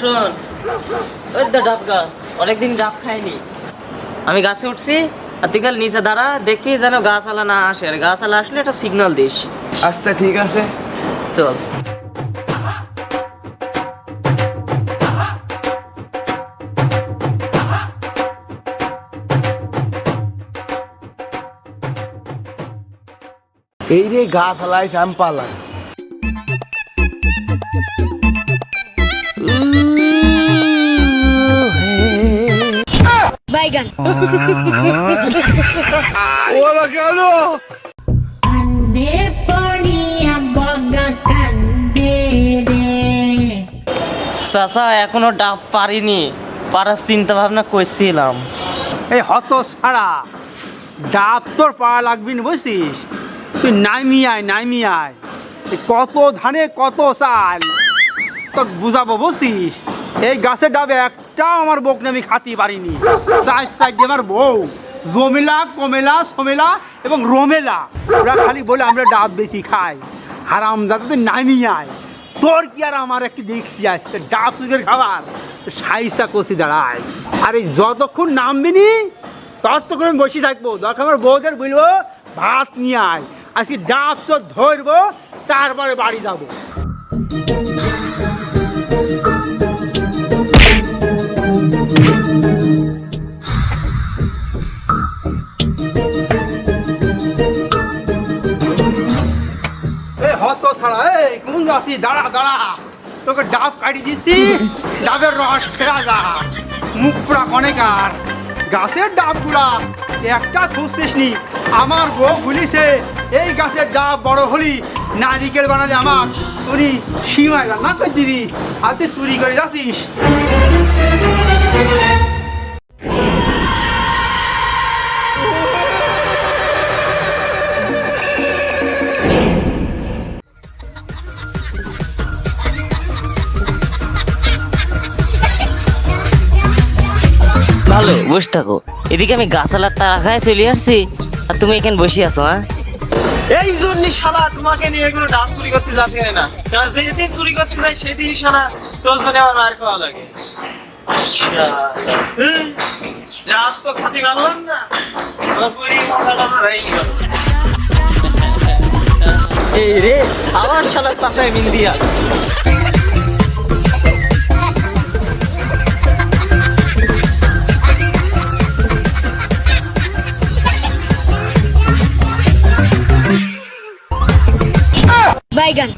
শোন, ওই তো ডাব গাছ, অনেকদিন ডাব খাইনি। আমি গাছে উঠছি আর তুই খালি নিচে দাঁড়া, দেখবি যেন গাছওয়ালা না আসে, আর গাছওয়ালা আসলে একটা সিগন্যাল দিস। আচ্ছা ঠিক আছে। চল। এই রে গাছ হালাই আম পালাই। বাইগান ওরা কেন? চাচা এখনো ডাব পারিনি, পারার চিন্তা ভাবনা করছিলাম। এই হত ছাড়া ডাব তোর পাড়া লাগবি না বুঝছিস? তুই নামি আয়। এই কত ধানে কত চাল তোকে বুঝাবো বুঝছিস? এই গাছের ডাবে একটাও আমার বউকে আমি খাতি পারিনি। সাইড আমার বউ জমেলা, কমেলা, সমেলা এবং রমেলা, ওরা খালি বলে আমরা ডাব বেশি খাই। হারাম যাতে তুই নামি আয়। তোর কি আর আমার একটু দেখছি আসছে ডাব সুগের খাবার সাইসা কষি দাঁড়ায়। আর এই যতক্ষণ নামবি নি ততক্ষণ আমি বসে থাকবো। দরকার আমার বউদের বলবো ভাত নিয়ে আয়, আজকে ডাব সব ধরবো, তারপরে বাড়ি যাবো। হত ছাড়া এই কোন আছি? দাঁড়া, তোকে ডাব কাটি দিচ্ছি, ডাবের রস ফেরা যা। মুখ পুরা অনেকার গাছের ডাবগুলা একটা খুঁজছিস নি। আমার বউ ভুলিছে এই গাছের ডাব বড় হলি নারিকেল বানালে আমার তুই সীমায় রান্না করে দিবি, আর তুই চুরি করে যাচ্ছিস। ভালো, বসে থাকো। এদিকে আমি গাছালার তারা খায় চলে আসছি, আর তুমি এখানে বসে আছো। হ্যাঁ, এই জন্য শালা তোমাকে নিয়ে এগুলো ডাব চুরি করতে যাতে হয় না। কারণ যেদিন চুরি করতে যাই সেদিন শালা তোর জন্য আমার মার খাওয়া লাগে। ডাব তো খাতে পারলাম না, এই রে আবার শালা চাচাই মিন্দিয়া। বাইগান